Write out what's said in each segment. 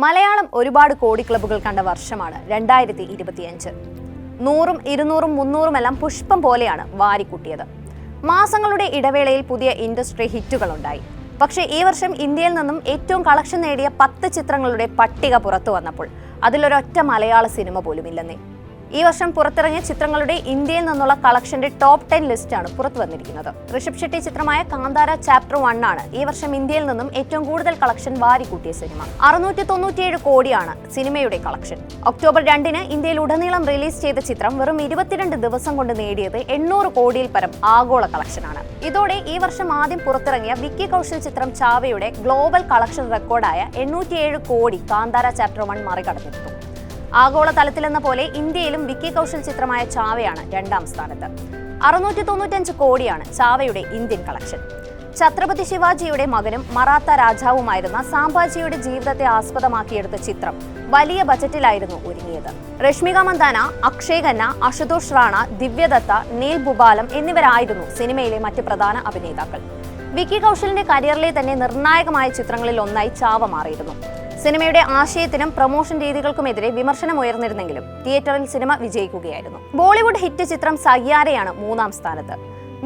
മലയാളം ഒരുപാട് കോടി ക്ലബ്ബുകൾ കണ്ട വർഷമാണ് 2025. 100ഉം 200ഉം 300ഉം എല്ലാം പുഷ്പം പോലെയാണ് വാരിക്കൂട്ടിയത്. മാസങ്ങളുടെ ഇടവേളയിൽ പുതിയ ഇൻഡസ്ട്രി ഹിറ്റുകൾ ഉണ്ടായി. പക്ഷേ ഈ വർഷം ഇന്ത്യയിൽ നിന്നും ഏറ്റവും കളക്ഷൻ നേടിയ 10 ചിത്രങ്ങളുടെ പട്ടിക പുറത്തു വന്നപ്പോൾ അതിലൊരൊറ്റ മലയാള സിനിമ പോലുമില്ലെന്നേ. ഈ വർഷം പുറത്തിറങ്ങിയ ചിത്രങ്ങളുടെ ഇന്ത്യയിൽ നിന്നുള്ള കളക്ഷന്റെ ടോപ്പ് 10 ലിസ്റ്റാണ് പുറത്തു വന്നിരിക്കുന്നത്. ഋഷഭ് ഷെട്ടി ചിത്രമായ കാന്താര ചാപ്റ്റർ 1 ആണ് ഈ വർഷം ഇന്ത്യയിൽ നിന്നും ഏറ്റവും കൂടുതൽ കളക്ഷൻ വാരിക്കൂട്ടിയ സിനിമ. 697 കോടിയാണ് സിനിമയുടെ കളക്ഷൻ. ഒക്ടോബർ 2-ന് ഇന്ത്യയിൽ ഉടനീളം റിലീസ് ചെയ്ത ചിത്രം വെറും 22 ദിവസം കൊണ്ട് നേടിയത് 800 കോടിയിൽ പരം ആഗോള കളക്ഷനാണ്. ഇതോടെ ഈ വർഷം ആദ്യം പുറത്തിറങ്ങിയ വിക്കി കൗശൽ ചിത്രം ചാവയുടെ ഗ്ലോബൽ കളക്ഷൻ റെക്കോർഡായ 807 കോടി കാന്താര ചാപ്റ്റർ 1 മറികടന്നിരുന്നു. ആഗോള തലത്തിലെന്ന പോലെ ഇന്ത്യയിലും വിക്കി കൗശൽ ചിത്രമായ ചാവയാണ് 2ാം സ്ഥാനത്ത്. 695 കോടിയാണ് ചാവയുടെ ഇന്ത്യൻ കളക്ഷൻ. ഛത്രപതി ശിവാജിയുടെ മകനും മറാത്ത രാജാവുമായിരുന്ന സാംഭാജിയുടെ ജീവിതത്തെ ആസ്പദമാക്കിയെടുത്ത ചിത്രം വലിയ ബജറ്റിലായിരുന്നു ഒരുങ്ങിയത്. രശ്മിക മന്ദാന, അക്ഷയ് ഖന്ന, അശുതോഷ് റാണ, ദിവ്യദത്ത, നീൽ ബുബാലം എന്നിവരായിരുന്നു സിനിമയിലെ മറ്റ് പ്രധാന അഭിനേതാക്കൾ. വിക്കി കൗശലിന്റെ കരിയറിലെ തന്നെ നിർണായകമായ ചിത്രങ്ങളിൽ ഒന്നായി ചാവ മാറിയിരുന്നു. സിനിമയുടെ ആശയത്തിനും പ്രൊമോഷൻ രീതികൾക്കുമെതിരെ വിമർശനം ഉയർന്നിരുന്നെങ്കിലും തിയേറ്ററിൽ സിനിമ വിജയിക്കുകയായിരുന്നു. ബോളിവുഡ് ഹിറ്റ് ചിത്രം സയ്യാരയാണ് 3ാം സ്ഥാനത്ത്.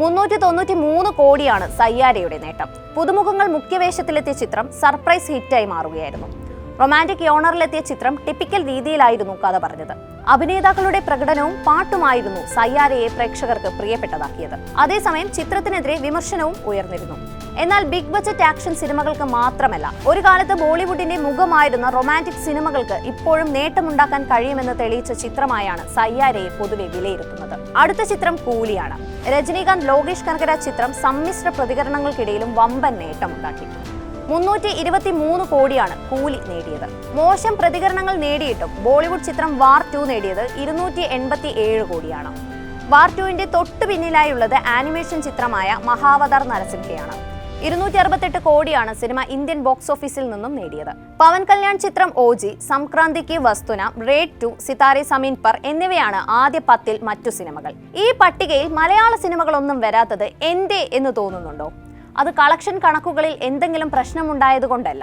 393 കോടിയാണ് സയ്യാരയുടെ നേട്ടം. പുതുമുഖങ്ങൾ മുഖ്യവേഷത്തിലെത്തിയ ചിത്രം സർപ്രൈസ് ഹിറ്റായി മാറുകയായിരുന്നു. റൊമാന്റിക് യോണറിലെത്തിയ ചിത്രം ടിപ്പിക്കൽ രീതിയിലായിരുന്നു കഥ പറഞ്ഞത്. അഭിനേതാക്കളുടെ പ്രകടനവും പാട്ടുമായിരുന്നു സയ്യാരയെ പ്രേക്ഷകർക്ക് പ്രിയപ്പെട്ടതാക്കിയത്. അതേസമയം ചിത്രത്തിനെതിരെ വിമർശനവും ഉയർന്നിരുന്നു. എന്നാൽ ബിഗ് ബജറ്റ് ആക്ഷൻ സിനിമകൾക്ക് മാത്രമല്ല, ഒരു കാലത്ത് ബോളിവുഡിന്റെ മുഖമായിരുന്ന റൊമാന്റിക് സിനിമകൾക്ക് ഇപ്പോഴും നേട്ടമുണ്ടാക്കാൻ കഴിയുമെന്ന് തെളിയിച്ച ചിത്രമായാണ് സയ്യാരയെ പൊതുവെ വിലയിരുത്തുന്നത്. അടുത്ത ചിത്രം കൂലിയാണ്. രജനീകാന്ത് ലോകേഷ് കനകരാജ് ചിത്രം സമ്മിശ്ര പ്രതികരണങ്ങൾക്കിടയിലും വമ്പൻ നേട്ടമുണ്ടാക്കി. 323 കോടിയാണ് കൂലി നേടിയത്. മോശം പ്രതികരണങ്ങൾ നേടിയിട്ടും ബോളിവുഡ് ചിത്രം വാർ 2 നേടിയത് 287 കോടിയാണ്. വാർ 2-ന്റെ തൊട്ടു പിന്നിലായുള്ളത് ആനിമേഷൻ ചിത്രമായ മഹാവതാർ നരസിംഹയാണ്. 268 കോടിയാണ് സിനിമ ഇന്ത്യൻ ബോക്സ് ഓഫീസിൽ നിന്നും നേടിയത്. പവൻ കല്യാൺ ചിത്രം ഓജി, സംക്രാന്തിക്ക് വസ്തുന, റേഡ് 2, സിതാരെ സമീൻ പർ എന്നിവയാണ് ആദ്യ 10-ൽ മറ്റു സിനിമകൾ. ഈ പട്ടികയിൽ മലയാള സിനിമകളൊന്നും വരാത്തത് എന്തേ എന്ന് തോന്നുന്നുണ്ടോ? അത് കളക്ഷൻ കണക്കുകളിൽ എന്തെങ്കിലും പ്രശ്നമുണ്ടായതുകൊണ്ടല്ല.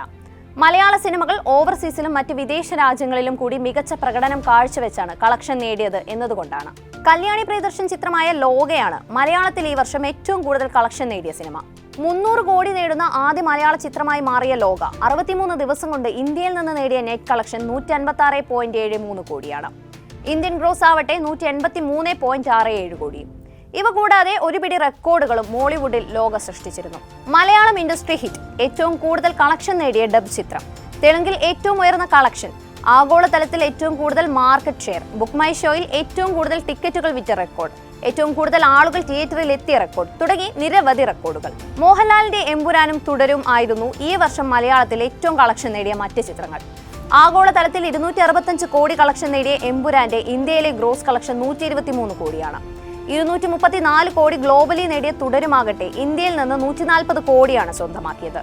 മലയാള സിനിമകൾ ഓവർസീസിലും മറ്റ് വിദേശ രാജ്യങ്ങളിലും കൂടി മികച്ച പ്രകടനം കാഴ്ചവെച്ചാണ് കളക്ഷൻ നേടിയത് എന്നതുകൊണ്ടാണ്. കല്യാണി പ്രിയദർശൻ ചിത്രമായ ലോകയാണ് മലയാളത്തിൽ ഈ വർഷം ഏറ്റവും കൂടുതൽ കളക്ഷൻ നേടിയ സിനിമ. 300 കോടി നേടുന്ന ആദ്യ മലയാള ചിത്രമായി മാറിയ ലോക 63 ദിവസം കൊണ്ട് ഇന്ത്യയിൽ നിന്ന് നേടിയ നെറ്റ് കളക്ഷൻ 156.73 കോടിയാണ്. ഇന്ത്യൻ ഗ്രോസ് ആവട്ടെ 183.67 കോടിയും. ഇവ കൂടാതെ ഒരുപിടി റെക്കോർഡുകളും മോളിവുഡിൽ ലോക സൃഷ്ടിച്ചിരുന്നു. മലയാളം ഇൻഡസ്ട്രി ഹിറ്റ്, ഏറ്റവും കൂടുതൽ കളക്ഷൻ നേടിയ ഡബ് ചിത്രം, തെലുങ്കിൽ ഏറ്റവും ഉയർന്ന കളക്ഷൻ, ആഗോളതലത്തിൽ ഏറ്റവും കൂടുതൽ മാർക്കറ്റ് ഷെയർ, ബുക്ക് മൈ ഷോയിൽ ഏറ്റവും കൂടുതൽ ടിക്കറ്റുകൾ വിറ്റ റെക്കോർഡ്, ഏറ്റവും കൂടുതൽ ആളുകൾ തിയേറ്ററിൽ എത്തിയ റെക്കോർഡ് തുടങ്ങി നിരവധി റെക്കോർഡുകൾ. മോഹൻലാലിന്റെ എമ്പുരാനും തുടരും ആയിരുന്നു ഈ വർഷം മലയാളത്തിൽ ഏറ്റവും കളക്ഷൻ നേടിയ മറ്റ് ചിത്രങ്ങൾ. ആഗോളതലത്തിൽ 265 കോടി കളക്ഷൻ നേടിയ എമ്പുരാന്റെ ഇന്ത്യയിലെ ഗ്രോസ് കളക്ഷൻ 123 കോടിയാണ്. 234 കോടി ഗ്ലോബലി നേടിയ തുടരുമാകട്ടെ ഇന്ത്യയിൽ നിന്ന് 140 കോടിയാണ് സ്വന്തമാക്കിയത്.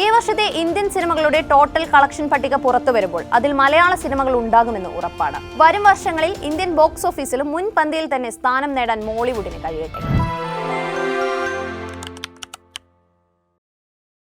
ഈ വർഷത്തെ ഇന്ത്യൻ സിനിമകളുടെ ടോട്ടൽ കളക്ഷൻ പട്ടിക പുറത്തു വരുമ്പോൾ അതിൽ മലയാള സിനിമകൾ ഉണ്ടാകുമെന്ന് ഉറപ്പാണ്. വരും വർഷങ്ങളിൽ ഇന്ത്യൻ ബോക്സ് ഓഫീസിലും മുൻപന്തിയിൽ തന്നെ സ്ഥാനം നേടാൻ മോളിവുഡിന് കഴിയട്ടെ.